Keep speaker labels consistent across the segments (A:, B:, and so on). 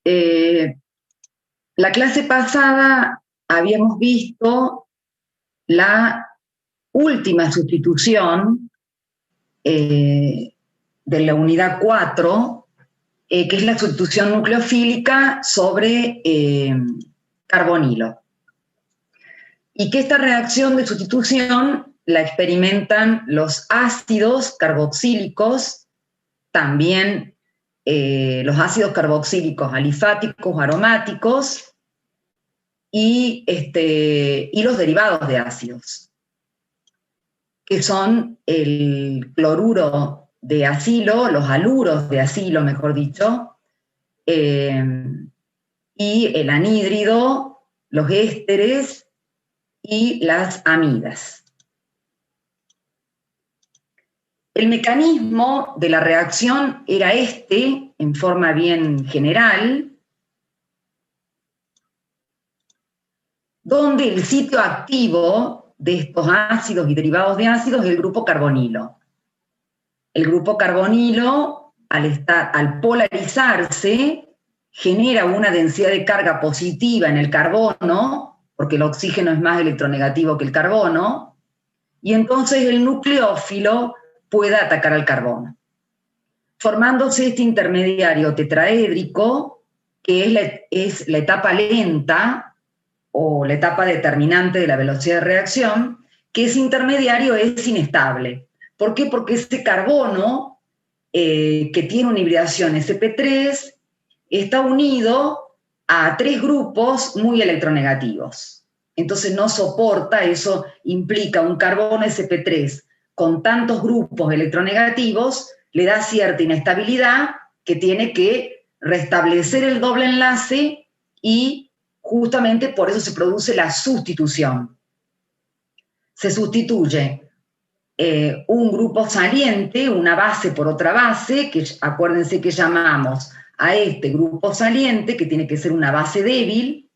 A: Eh, la clase pasada habíamos visto la última sustitución de la unidad 4, que es la sustitución nucleofílica sobre carbonilo. Y que esta reacción de sustitución la experimentan los ácidos carboxílicos, también los ácidos carboxílicos alifáticos, aromáticos, y los derivados de ácidos, que son el cloruro de acilo, los haluros de acilo, mejor dicho, y el anhídrido, los ésteres y las amidas. El mecanismo de la reacción era en forma bien general, donde el sitio activo de estos ácidos y derivados de ácidos es el grupo carbonilo. El grupo carbonilo, al polarizarse, genera una densidad de carga positiva en el carbono, porque el oxígeno es más electronegativo que el carbono, y entonces el nucleófilo puede atacar al carbono, formándose este intermediario tetraédrico, que es la etapa lenta, o la etapa determinante de la velocidad de reacción, que ese intermediario es inestable. ¿Por qué? Porque ese carbono, que tiene una hibridación sp3, está unido a 3 grupos muy electronegativos. Entonces no soporta, eso implica un carbono sp3 con tantos grupos electronegativos, le da cierta inestabilidad que tiene que restablecer el doble enlace y justamente por eso se produce la sustitución. Se sustituye un grupo saliente, una base por otra base, que acuérdense que llamamos a este grupo saliente, que tiene que ser una base débil,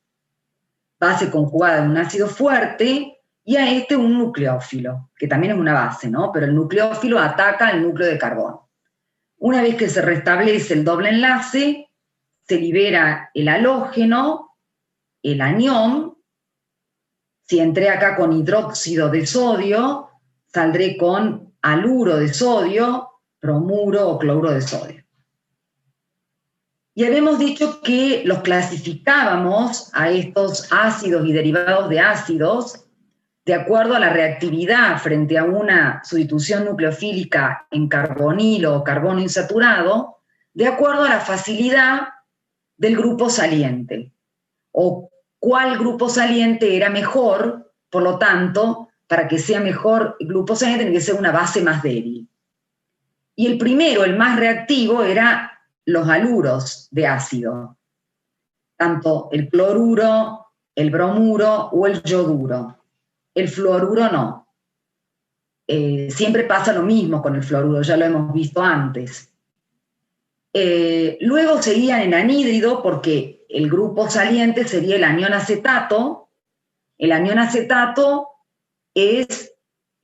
A: base conjugada de un ácido fuerte, y a este un nucleófilo, que también es una base, ¿no? Pero el nucleófilo ataca al núcleo de carbono. Una vez que se restablece el doble enlace, se libera el halógeno, el anión. Si entré acá con hidróxido de sodio, saldré con haluro de sodio, bromuro o cloruro de sodio. Y habíamos dicho que los clasificábamos a estos ácidos y derivados de ácidos de acuerdo a la reactividad frente a una sustitución nucleofílica en carbonilo o carbono insaturado, de acuerdo a la facilidad del grupo saliente, o cuál grupo saliente era mejor. Por lo tanto, para que sea mejor el grupo saliente tiene que ser una base más débil. Y el primero, el más reactivo, era los haluros de ácido, tanto el cloruro, el bromuro o el yoduro. El fluoruro no. Siempre pasa lo mismo con el fluoruro, ya lo hemos visto antes. Luego seguían en anhídrido, porque el grupo saliente sería el anión acetato. El anión acetato es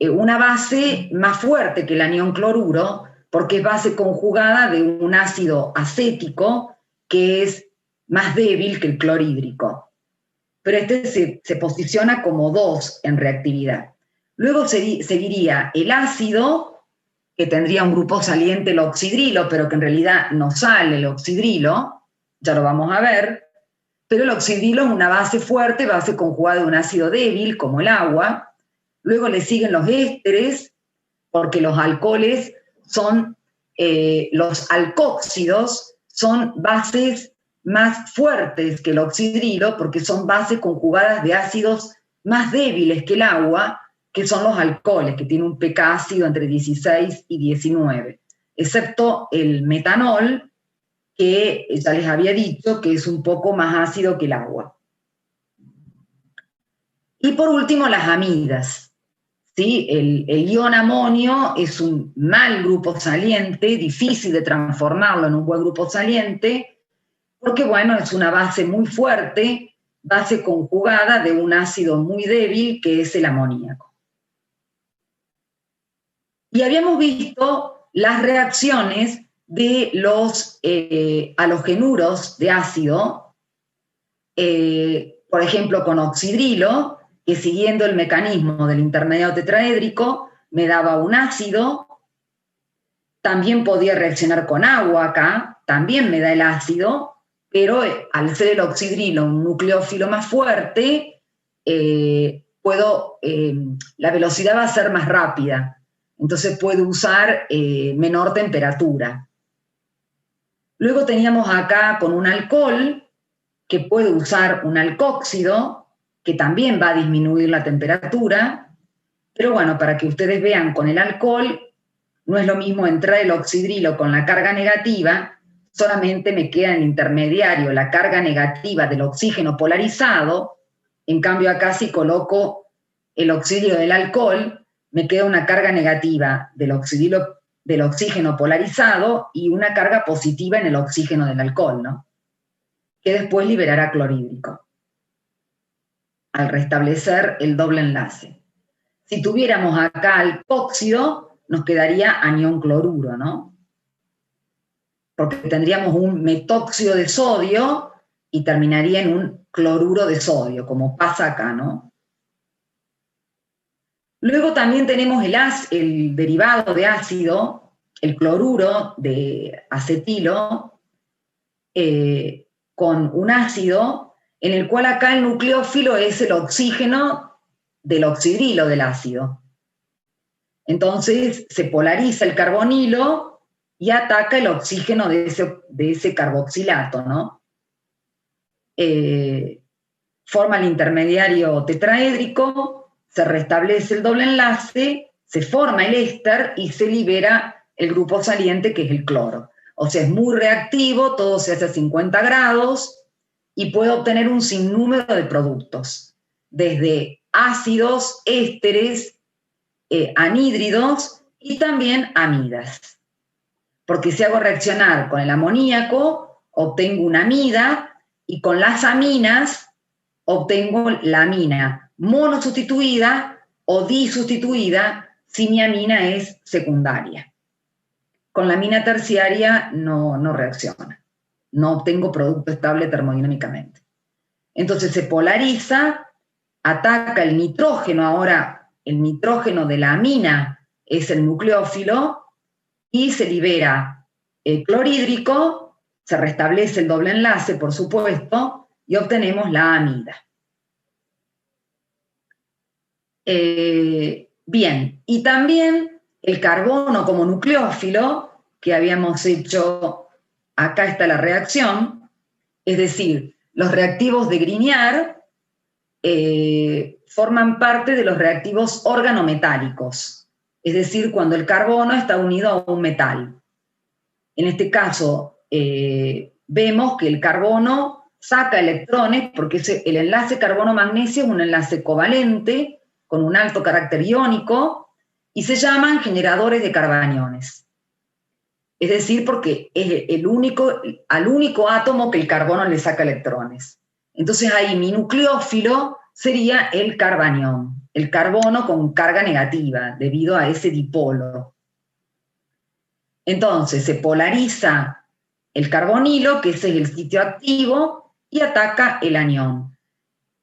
A: una base más fuerte que el anión cloruro, porque es base conjugada de un ácido acético que es más débil que el clorhídrico. Pero se posiciona como 2 en reactividad. Luego seguiría el ácido, que tendría un grupo saliente, el oxidrilo, pero que en realidad no sale el oxidrilo, ya lo vamos a ver, pero el oxidrilo es una base fuerte, base conjugada de un ácido débil, como el agua. Luego le siguen los ésteres, porque los alcoholes son, los alcóxidos son bases más fuertes que el oxidrilo, porque son bases conjugadas de ácidos más débiles que el agua, que son los alcoholes, que tienen un pK ácido entre 16 y 19, excepto el metanol, que ya les había dicho que es un poco más ácido que el agua. Y por último, las amidas. ¿Sí? El ion amonio es un mal grupo saliente, difícil de transformarlo en un buen grupo saliente, porque, bueno, es una base muy fuerte, base conjugada de un ácido muy débil, que es el amoníaco. Y habíamos visto las reacciones de los halogenuros de ácido, por ejemplo, con oxidrilo, que siguiendo el mecanismo del intermediario tetraédrico me daba un ácido. También podía reaccionar con agua acá, también me da el ácido, pero al ser el oxidrilo un nucleófilo más fuerte, la velocidad va a ser más rápida, entonces puedo usar menor temperatura. Luego teníamos acá con un alcohol, que puedo usar un alcóxido, que también va a disminuir la temperatura, pero bueno, para que ustedes vean, con el alcohol no es lo mismo entrar el oxidrilo con la carga negativa, solamente me queda en el intermediario la carga negativa del oxígeno polarizado, en cambio acá si coloco el oxidrilo del alcohol, me queda una carga negativa del oxígeno polarizado y una carga positiva en el oxígeno del alcohol, ¿no? Que después liberará clorhídrico al restablecer el doble enlace. Si tuviéramos acá alcóxido, nos quedaría anión cloruro, ¿no? Porque tendríamos un metóxido de sodio y terminaría en un cloruro de sodio, como pasa acá, ¿no? Luego también tenemos el derivado de ácido, el cloruro de acetilo, con un ácido en el cual acá el nucleófilo es el oxígeno del oxidrilo del ácido. Entonces se polariza el carbonilo y ataca el oxígeno de ese carboxilato, ¿no? Forma el intermediario tetraédrico, se restablece el doble enlace, se forma el éster y se libera el grupo saliente, que es el cloro. O sea, es muy reactivo, todo se hace a 50 grados y puede obtener un sinnúmero de productos, desde ácidos, ésteres, anhídridos y también amidas. Porque si hago reaccionar con el amoníaco, obtengo una amida, y con las aminas obtengo la amina monosustituida o disustituida si mi amina es secundaria. Con la amina terciaria no reacciona, no obtengo producto estable termodinámicamente. Entonces se polariza, ataca el nitrógeno, ahora el nitrógeno de la amina es el nucleófilo, y se libera el clorhídrico, se restablece el doble enlace, por supuesto, y obtenemos la amida. Bien, y también el carbono como nucleófilo, que habíamos hecho, acá está la reacción, es decir, los reactivos de Grignard forman parte de los reactivos organometálicos, es decir, cuando el carbono está unido a un metal. En este caso, vemos que el carbono saca electrones, porque el enlace carbono-magnesio es un enlace covalente, con un alto carácter iónico, y se llaman generadores de carbaniones. Es decir, porque es al único átomo que el carbono le saca electrones. Entonces ahí mi nucleófilo sería el carbanión, el carbono con carga negativa, debido a ese dipolo. Entonces se polariza el carbonilo, que ese es el sitio activo, y ataca el anión.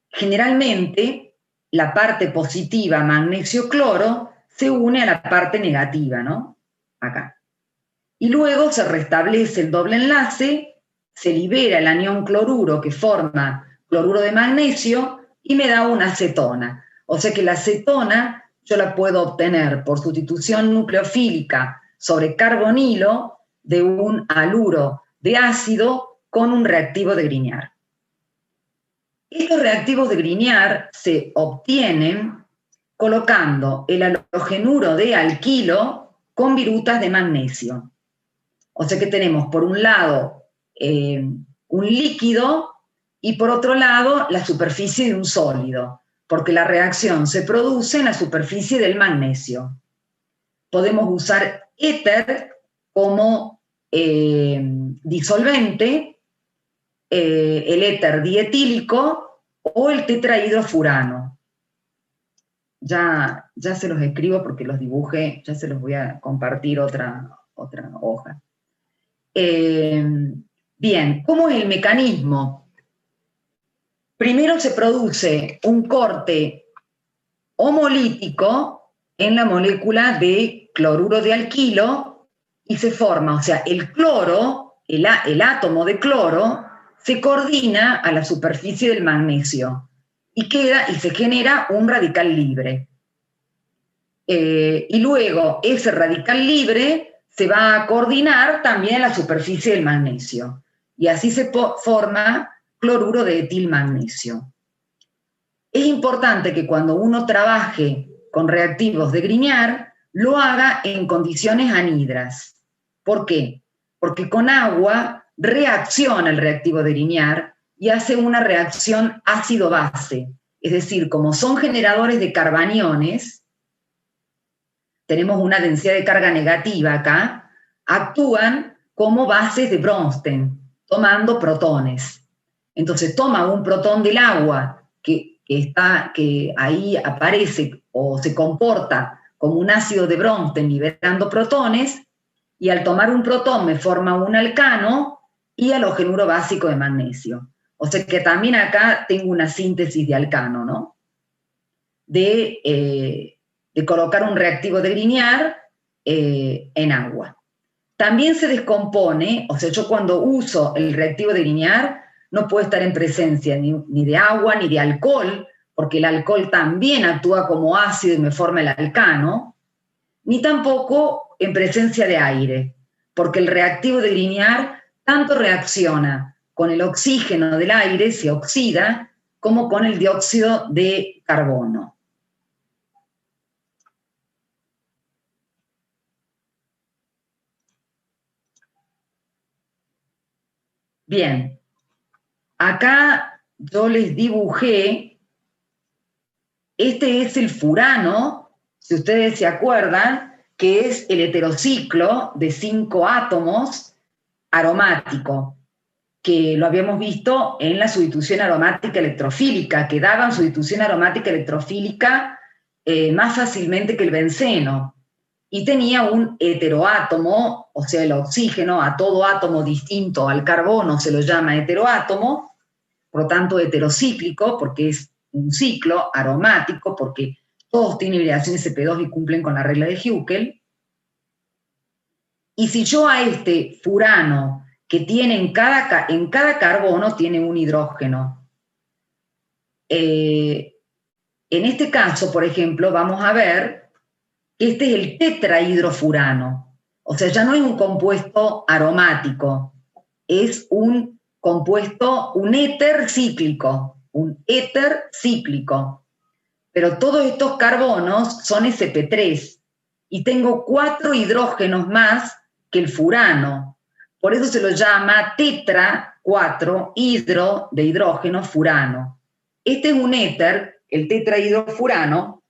A: Generalmente, la parte positiva, magnesio-cloro, se une a la parte negativa, ¿no? Acá. Y luego se restablece el doble enlace, se libera el anión cloruro que forma cloruro de magnesio y me da una acetona. O sea que la acetona yo la puedo obtener por sustitución nucleofílica sobre carbonilo de un haluro de ácido con un reactivo de Grignard. Estos reactivos de Grignard se obtienen colocando el halogenuro de alquilo con virutas de magnesio. O sea que tenemos por un lado un líquido y por otro lado la superficie de un sólido, porque la reacción se produce en la superficie del magnesio. Podemos usar éter como disolvente, el éter dietílico o el tetrahidrofurano. Ya se los escribo porque los dibujé, ya se los voy a compartir otra hoja. Bien, ¿cómo es el mecanismo? Primero se produce un corte homolítico en la molécula de cloruro de alquilo y se forma, o sea, el cloro, el átomo de cloro, se coordina a la superficie del magnesio y se genera un radical libre. Y luego ese radical libre se va a coordinar también a la superficie del magnesio. Y así se forma cloruro de etilmagnesio. Es importante que cuando uno trabaje con reactivos de Grignard, lo haga en condiciones anhidras. ¿Por qué? Porque con agua reacciona el reactivo de Grignard y hace una reacción ácido-base. Es decir, como son generadores de carbaniones, tenemos una densidad de carga negativa acá, actúan como bases de Bronsted, tomando protones. Entonces toma un protón del agua que ahí aparece o se comporta como un ácido de Bronsted liberando protones, y al tomar un protón me forma un alcano y halogenuro básico de magnesio. O sea que también acá tengo una síntesis de alcano, ¿no? De colocar un reactivo de Grignard en agua. También se descompone, o sea, yo cuando uso el reactivo de Grignard no puedo estar en presencia ni de agua ni de alcohol, porque el alcohol también actúa como ácido y me forma el alcano, ni tampoco en presencia de aire, porque el reactivo de Grignard tanto reacciona con el oxígeno del aire, se oxida, como con el dióxido de carbono. Bien, acá yo les dibujé, este es el furano, si ustedes se acuerdan, que es el heterociclo de 5 átomos aromático, que lo habíamos visto en la sustitución aromática electrofílica, que daban sustitución aromática electrofílica más fácilmente que el benceno. Y tenía un heteroátomo, o sea, el oxígeno, a todo átomo distinto al carbono se lo llama heteroátomo, por lo tanto heterocíclico, porque es un ciclo, aromático, porque todos tienen hibridación sp2 y cumplen con la regla de Huckel. Y si yo a este furano, que tiene en cada carbono, tiene un hidrógeno. En este caso, por ejemplo, vamos a ver que este es el tetrahidrofurano. O sea, ya no es un compuesto aromático, es un compuesto, un éter cíclico, Pero todos estos carbonos son sp3 y tengo 4 hidrógenos más que el furano. Por eso se lo llama tetra 4 hidro de hidrógeno furano. Este es un éter, el tetrahidrofurano,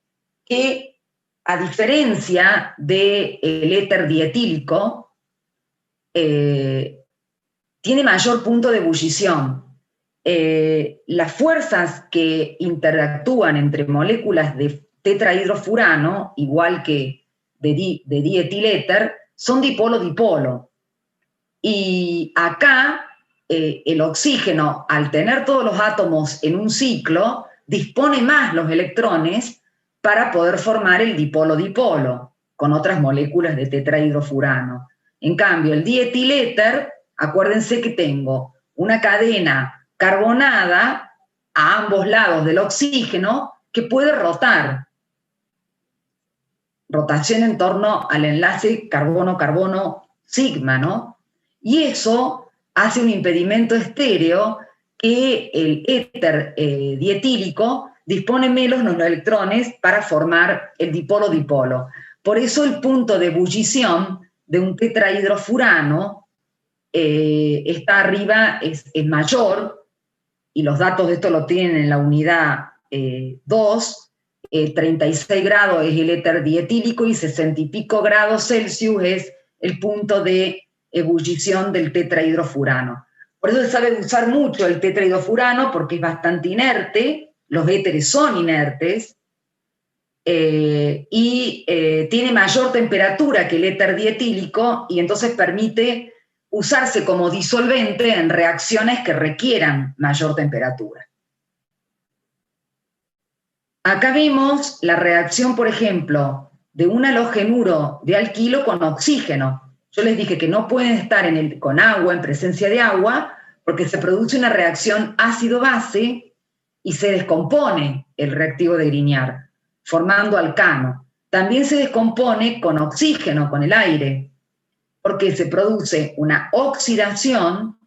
A: que a diferencia del éter dietílico, tiene mayor punto de ebullición. Las fuerzas que interactúan entre moléculas de tetrahidrofurano, igual que de dietiléter, son dipolo-dipolo. Y acá el oxígeno, al tener todos los átomos en un ciclo, dispone más los electrones para poder formar el dipolo-dipolo con otras moléculas de tetrahidrofurano. En cambio, el dietiléter, acuérdense que tengo una cadena carbonada a ambos lados del oxígeno que puede rotar. Rotación en torno al enlace carbono-carbono sigma, ¿no? Y eso hace un impedimento estéreo que el éter dietílico dispone menos los electrones para formar el dipolo-dipolo. Por eso el punto de ebullición de un tetrahidrofurano está arriba, es mayor, y los datos de esto lo tienen en la unidad 2, 36 grados es el éter dietílico y 60 y pico grados Celsius es el punto de ebullición del tetrahidrofurano. Por eso se sabe usar mucho el tetrahidrofurano porque es bastante inerte, los éteres son inertes, y tiene mayor temperatura que el éter dietílico y entonces permite usarse como disolvente en reacciones que requieran mayor temperatura. Acá vemos la reacción, por ejemplo, de un halogenuro de alquilo con oxígeno. Yo les dije que no pueden estar con agua, en presencia de agua, porque se produce una reacción ácido-base y se descompone el reactivo de Grignard, formando alcano. También se descompone con oxígeno, con el aire, porque se produce una oxidación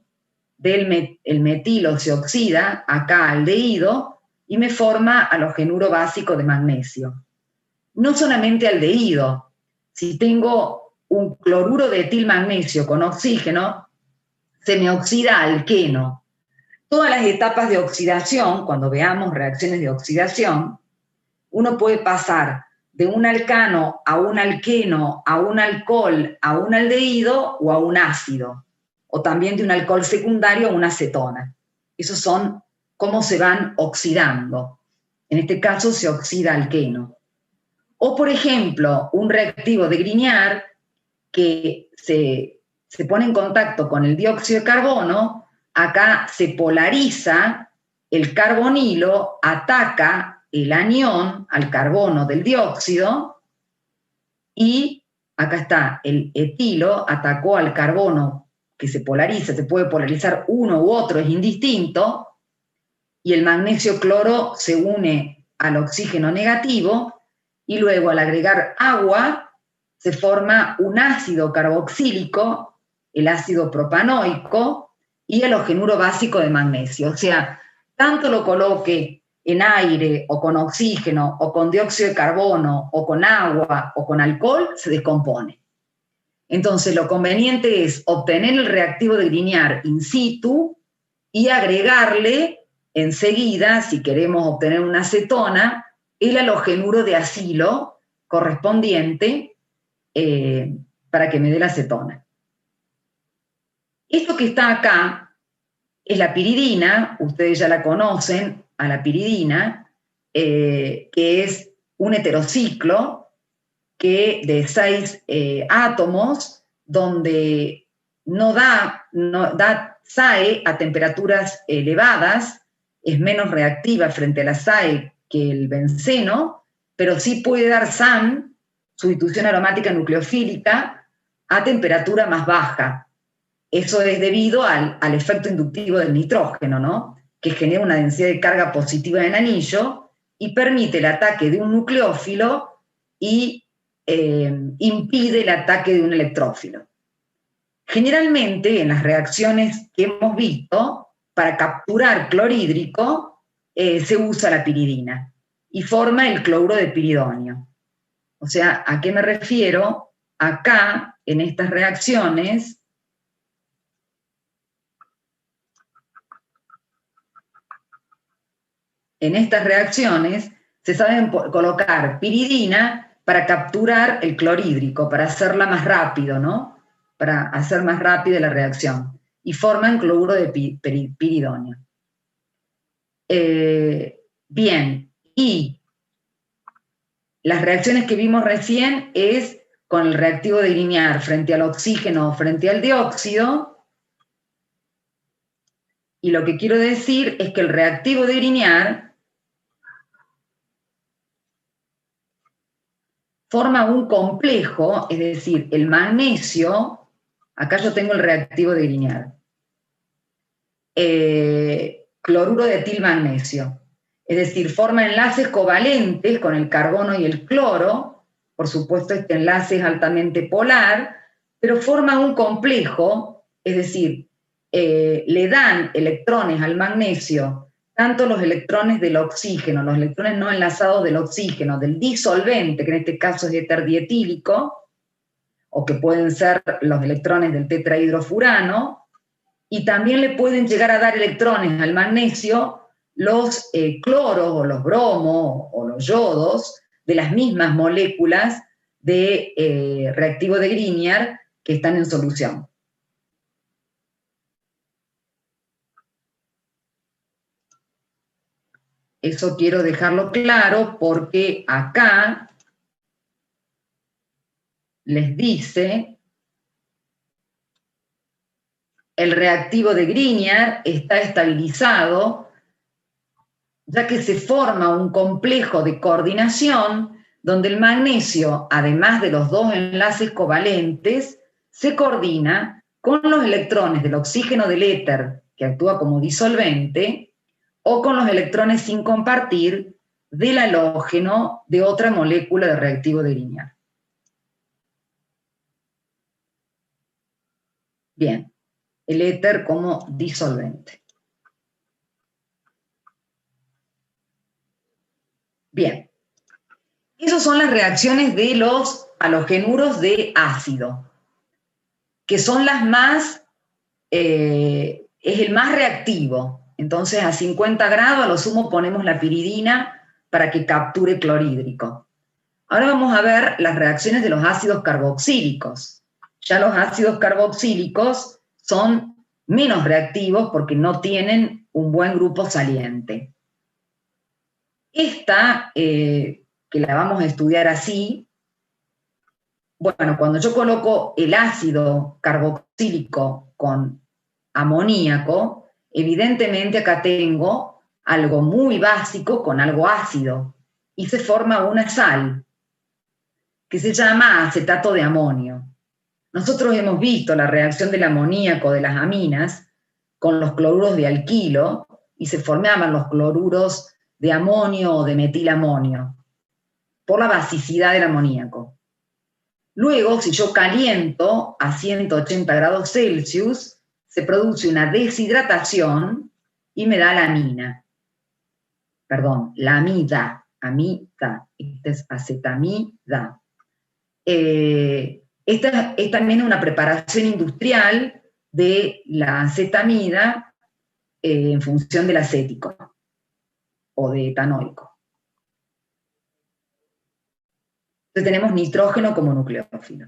A: el metilo se oxida, acá aldehído, y me forma halogenuro básico de magnesio. No solamente aldehído, si tengo un cloruro de etilmagnesio con oxígeno, se me oxida alqueno. Todas las etapas de oxidación, cuando veamos reacciones de oxidación, uno puede pasar de un alcano a un alqueno, a un alcohol, a un aldehído o a un ácido, o también de un alcohol secundario a una acetona. Esos son cómo se van oxidando. En este caso se oxida alqueno. O, por ejemplo, un reactivo de Grignard que se pone en contacto con el dióxido de carbono, acá se polariza el carbonilo, ataca el anión al carbono del dióxido y acá está el etilo, atacó al carbono que se polariza, se puede polarizar uno u otro, es indistinto, y el magnesio cloro se une al oxígeno negativo y luego al agregar agua se forma un ácido carboxílico, el ácido propanoico y el halogenuro básico de magnesio. O sea, tanto lo coloque en aire o con oxígeno o con dióxido de carbono o con agua o con alcohol, se descompone. Entonces lo conveniente es obtener el reactivo de Grignard in situ y agregarle enseguida, si queremos obtener una acetona, el halogenuro de acilo correspondiente para que me dé la acetona. Esto que está acá es la piridina, ustedes ya la conocen, a la piridina, que es un heterociclo de 6 átomos, donde no da SAE a temperaturas elevadas, es menos reactiva frente a la SAE que el benceno, pero sí puede dar SAN, sustitución aromática nucleofílica, a temperatura más baja. Eso es debido al efecto inductivo del nitrógeno, ¿no? Que genera una densidad de carga positiva en anillo y permite el ataque de un nucleófilo y impide el ataque de un electrófilo. Generalmente, en las reacciones que hemos visto, para capturar clorhídrico, se usa la piridina y forma el cloruro de piridonio. O sea, ¿a qué me refiero? Acá, en estas reacciones, se saben colocar piridina para capturar el clorhídrico, para hacerla más rápido, ¿no? Para hacer más rápida la reacción. Y forman cloruro de piridonio. Bien, y las reacciones que vimos recién es con el reactivo de Grignard frente al oxígeno o frente al dióxido. Y lo que quiero decir es que el reactivo de Grignard forma un complejo, es decir, el magnesio, acá yo tengo el reactivo de Grignard, cloruro de etilmagnesio, es decir, forma enlaces covalentes con el carbono y el cloro, por supuesto este enlace es altamente polar, pero forma un complejo, es decir, le dan electrones al magnesio, tanto los electrones del oxígeno, los electrones no enlazados del oxígeno, del disolvente, que en este caso es eterdietílico, o que pueden ser los electrones del tetrahidrofurano, y también le pueden llegar a dar electrones al magnesio los cloros o los bromos o los yodos de las mismas moléculas de reactivo de Grignard que están en solución. Eso quiero dejarlo claro porque acá les dice el reactivo de Grignard está estabilizado, ya que se forma un complejo de coordinación donde el magnesio, además de los dos enlaces covalentes, se coordina con los electrones del oxígeno del éter, que actúa como disolvente, o con los electrones sin compartir del halógeno de otra molécula de reactivo de Grignard. Bien, el éter como disolvente. Bien, esas son las reacciones de los halogenuros de ácido, que son las más, es el más reactivo. Entonces a 50 grados a lo sumo ponemos la piridina para que capture clorhídrico. Ahora vamos a ver las reacciones de los ácidos carboxílicos. Ya los ácidos carboxílicos son menos reactivos porque no tienen un buen grupo saliente. Esta, que la vamos a estudiar así, bueno, cuando yo coloco el ácido carboxílico con amoníaco, evidentemente acá tengo algo muy básico con algo ácido, y se forma una sal, que se llama acetato de amonio. Nosotros hemos visto la reacción del amoníaco de las aminas con los cloruros de alquilo, y se formaban los cloruros de amonio o de metilamonio, por la basicidad del amoníaco. Luego, si yo caliento a 180 grados Celsius, se produce una deshidratación y me da la amina. Perdón, la amida, esta es acetamida. Esta es también una preparación industrial de la acetamida en función del acético o de etanoico. Entonces tenemos nitrógeno como nucleófilo.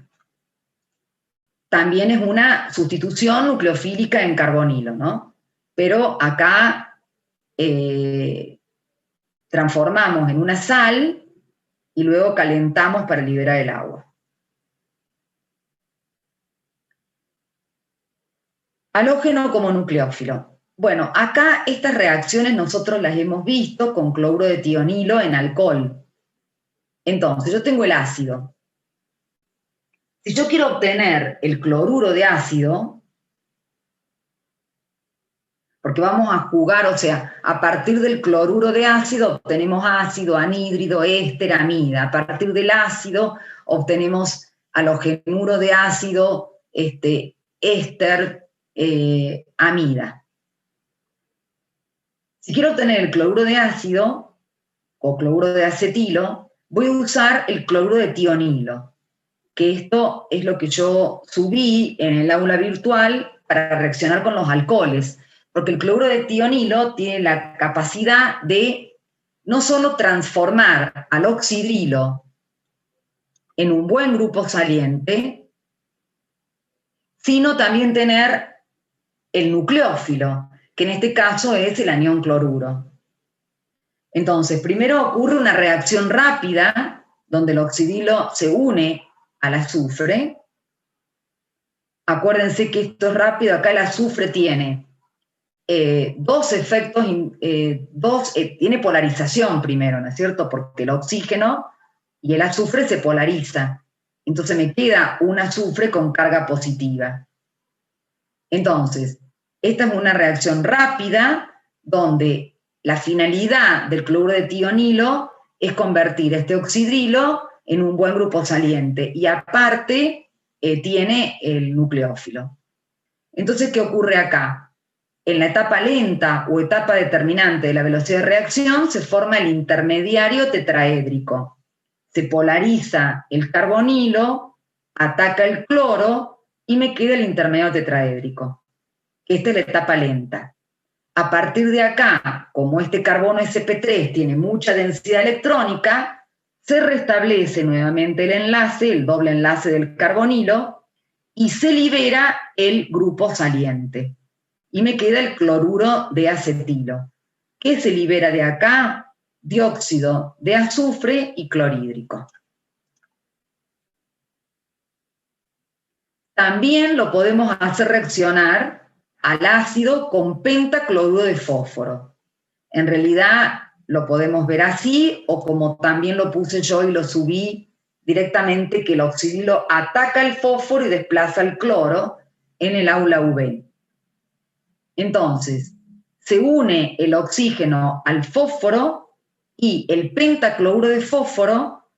A: También es una sustitución nucleofílica en carbonilo, ¿no? Pero acá transformamos en una sal y luego calentamos para liberar el agua. Halógeno como nucleófilo. Bueno, acá estas reacciones nosotros las hemos visto con cloruro de tionilo en alcohol. Entonces, yo tengo el ácido. Si yo quiero obtener el cloruro de ácido, porque vamos a jugar, o sea, a partir del cloruro de ácido obtenemos ácido, anhídrido, éster, amida. A partir del ácido obtenemos halogenuro de ácido, éster, amida. Si quiero obtener el cloruro de ácido o cloruro de acetilo, voy a usar el cloruro de tionilo, que esto es lo que yo subí en el aula virtual para reaccionar con los alcoholes, porque el cloruro de tionilo tiene la capacidad de no solo transformar al oxidrilo en un buen grupo saliente, sino también tener el nucleófilo, que en este caso es el anión cloruro. Entonces, primero ocurre una reacción rápida, donde el oxidrilo se une al azufre. Acuérdense que esto es rápido, acá el azufre tiene dos efectos, tiene polarización primero, ¿no es cierto? Porque el oxígeno y el azufre se polariza. Entonces me queda un azufre con carga positiva. Entonces, esta es una reacción rápida donde la finalidad del cloruro de tionilo es convertir este oxidrilo en un buen grupo saliente y aparte tiene el nucleófilo. Entonces, ¿qué ocurre acá? En la etapa lenta o etapa determinante de la velocidad de reacción se forma el intermediario tetraédrico. Se polariza el carbonilo, ataca el cloro y me queda el intermediario tetraédrico. Esta es la etapa lenta. A partir de acá, como este carbono sp3 tiene mucha densidad electrónica, se restablece nuevamente el enlace, el doble enlace del carbonilo, y se libera el grupo saliente. Y me queda el cloruro de acetilo. ¿Qué se libera de acá? Dióxido de azufre y clorhídrico. También lo podemos hacer reaccionar al ácido con pentacloruro de fósforo. En realidad lo podemos ver así, o como también lo puse yo y lo subí directamente, que el oxidrilo ataca el fósforo y desplaza el cloro en el aula UV. Entonces, se une el oxígeno al fósforo y el pentacloruro de fósforo,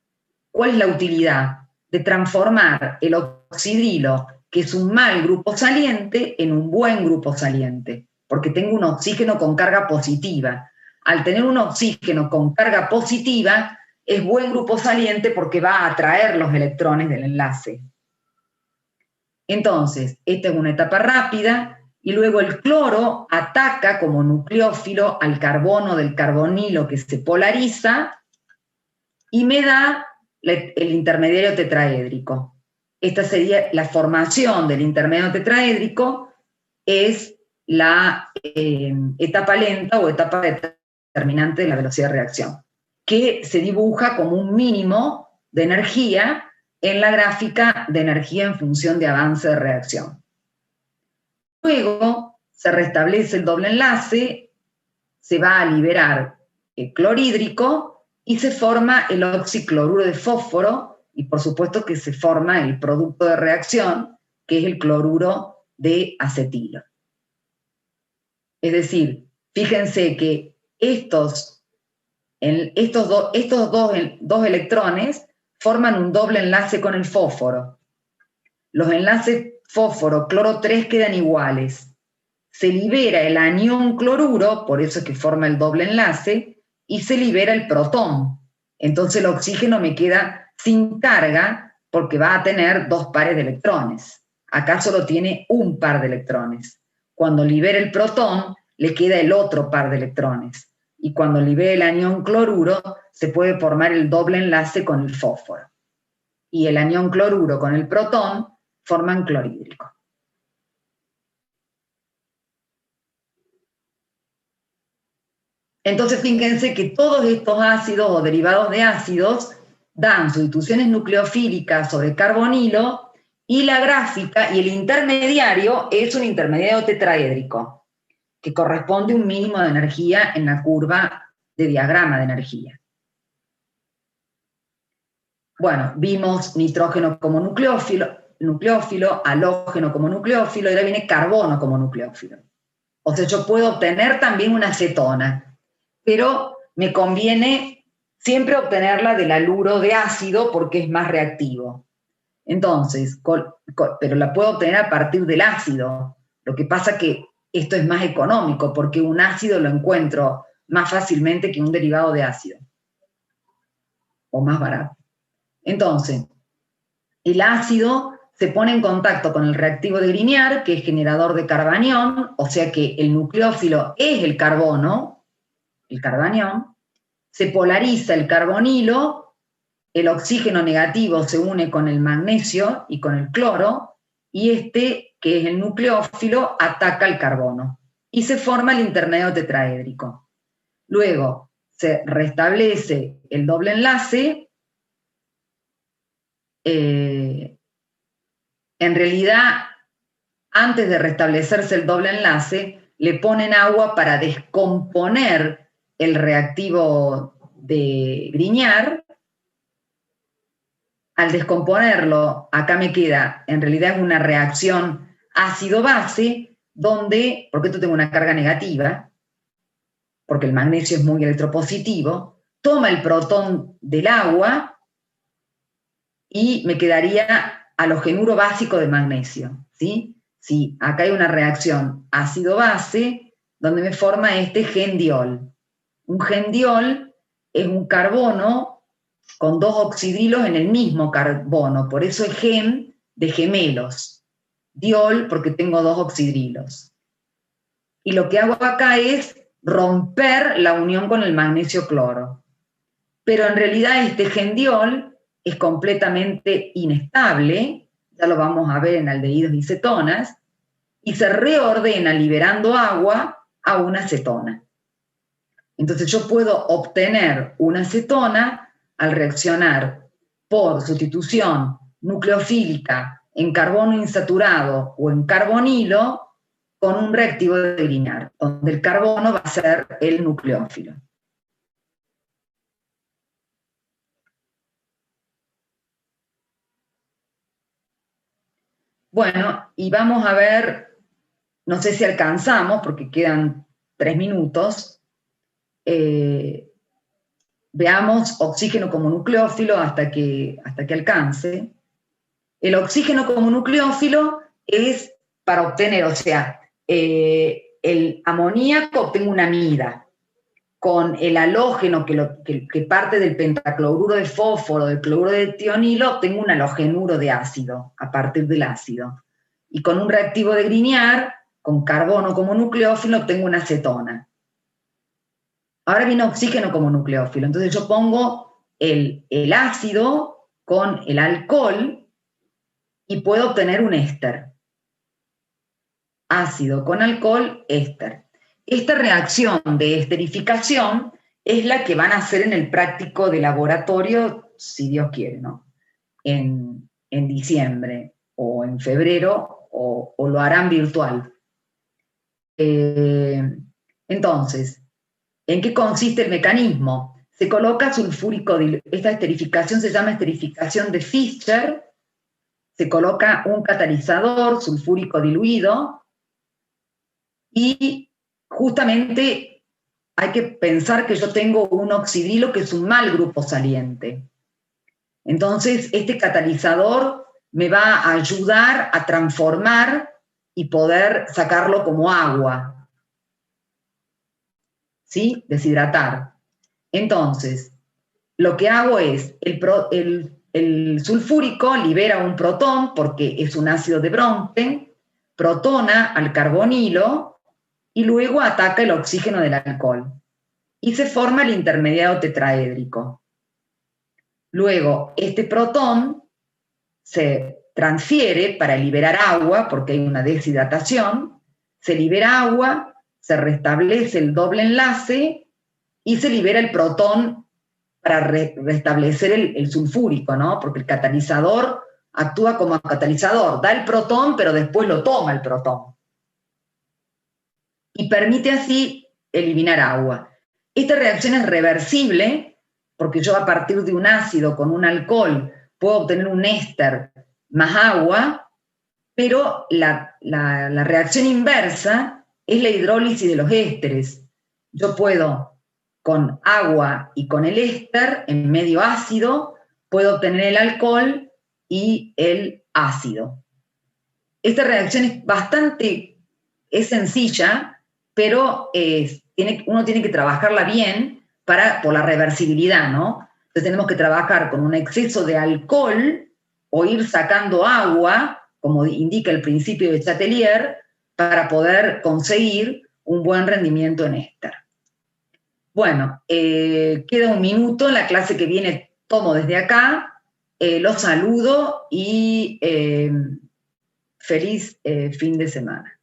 A: ¿cuál es la utilidad? De transformar el oxidrilo, que es un mal grupo saliente, en un buen grupo saliente, porque tengo un oxígeno con carga positiva. Al tener un oxígeno con carga positiva, es buen grupo saliente porque va a atraer los electrones del enlace. Entonces, esta es una etapa rápida, y luego el cloro ataca como nucleófilo al carbono del carbonilo que se polariza y me da el intermediario tetraédrico. Esta sería la formación del intermediario tetraédrico, es la etapa lenta o etapa determinante de la velocidad de reacción, que se dibuja como un mínimo de energía en la gráfica de energía en función de avance de reacción. Luego se restablece el doble enlace, se va a liberar el clorhídrico y se forma el oxicloruro de fósforo, y por supuesto que se forma el producto de reacción, que es el cloruro de acetilo. Es decir, fíjense que estos dos electrones forman un doble enlace con el fósforo. Los enlaces fósforo-cloro 3 quedan iguales. Se libera el anión cloruro, por eso es que forma el doble enlace, y se libera el protón. Entonces el oxígeno me queda sin carga porque va a tener 2 pares de electrones. Acá solo tiene un par de electrones. Cuando libera el protón, le queda el otro par de electrones. Y cuando libera el anión cloruro, se puede formar el doble enlace con el fósforo. Y el anión cloruro con el protón forman clorhídrico. Entonces fíjense que todos estos ácidos o derivados de ácidos dan sustituciones nucleofílicas sobre carbonilo, y la gráfica y el intermediario es un intermediario tetraédrico, que corresponde a un mínimo de energía en la curva de diagrama de energía. Bueno, vimos nitrógeno como nucleófilo, halógeno como nucleófilo, y ahora viene carbono como nucleófilo. O sea, yo puedo obtener también una acetona, pero me conviene siempre obtenerla del haluro de ácido porque es más reactivo. Entonces, pero la puedo obtener a partir del ácido. Lo que pasa que esto es más económico porque un ácido lo encuentro más fácilmente que un derivado de ácido, o más barato. Entonces, el ácido se pone en contacto con el reactivo de Grignard, que es generador de carbanión, o sea que el nucleófilo es el carbono, el carbanión, se polariza el carbonilo, el oxígeno negativo se une con el magnesio y con el cloro, y este, que es el nucleófilo, ataca el carbono, y se forma el intermedio tetraédrico. Luego se restablece el doble enlace. En realidad, antes de restablecerse el doble enlace, le ponen agua para descomponer el reactivo de Grignard. Al descomponerlo, acá me queda, en realidad es una reacción ácido-base, donde, porque esto tengo una carga negativa, porque el magnesio es muy electropositivo, toma el protón del agua y me quedaría halogenuro básico de magnesio, ¿sí? Sí, acá hay una reacción ácido-base donde me forma este gendiol. Un gendiol es un carbono con 2 oxidrilos en el mismo carbono, por eso es gen de gemelos. Diol porque tengo 2 oxidrilos. Y lo que hago acá es romper la unión con el magnesio cloro. Pero en realidad este gendiol es completamente inestable, ya lo vamos a ver en aldehídos y cetonas, y se reordena liberando agua a una acetona. Entonces yo puedo obtener una acetona al reaccionar por sustitución nucleofílica en carbono insaturado o en carbonilo con un reactivo de Grignard, donde el carbono va a ser el nucleófilo. Bueno, y vamos a ver, no sé si alcanzamos, porque quedan 3 minutos, veamos oxígeno como nucleófilo hasta que alcance. El oxígeno como nucleófilo es para obtener, o sea, el amoníaco obtengo una amida, con el halógeno que parte del pentacloruro de fósforo, del cloruro de tionilo, obtengo un halogenuro de ácido a partir del ácido. Y con un reactivo de Grignard, con carbono como nucleófilo, obtengo una acetona. Ahora viene oxígeno como nucleófilo, entonces yo pongo el ácido con el alcohol y puedo obtener un éster. Ácido con alcohol, éster. Esta reacción de esterificación es la que van a hacer en el práctico de laboratorio, si Dios quiere, ¿no? En diciembre o en febrero, o lo harán virtual. Entonces, ¿en qué consiste el mecanismo? Se coloca sulfúrico, esta esterificación se llama esterificación de Fischer, se coloca un catalizador sulfúrico diluido y justamente hay que pensar que yo tengo un oxidrilo que es un mal grupo saliente. Entonces, este catalizador me va a ayudar a transformar y poder sacarlo como agua. ¿Sí? Deshidratar. Entonces, lo que hago es, el sulfúrico libera un protón, porque es un ácido de Bronsted, protona al carbonilo, y luego ataca el oxígeno del alcohol. Y se forma el intermediario tetraédrico. Luego, este protón se transfiere para liberar agua, porque hay una deshidratación, se libera agua, se restablece el doble enlace y se libera el protón para restablecer el sulfúrico, ¿no? Porque el catalizador actúa como catalizador, da el protón, pero después lo toma el protón. Y permite así eliminar agua. Esta reacción es reversible, porque yo a partir de un ácido con un alcohol puedo obtener un éster más agua, pero la reacción inversa es la hidrólisis de los ésteres. Yo puedo, con agua y con el éster en medio ácido, puedo obtener el alcohol y el ácido. Esta reacción es sencilla, pero uno tiene que trabajarla bien por la reversibilidad, ¿no? Entonces tenemos que trabajar con un exceso de alcohol o ir sacando agua, como indica el principio de Chatelier, para poder conseguir un buen rendimiento en éster. Bueno, queda un minuto, en la clase que viene tomo desde acá, los saludo y feliz fin de semana.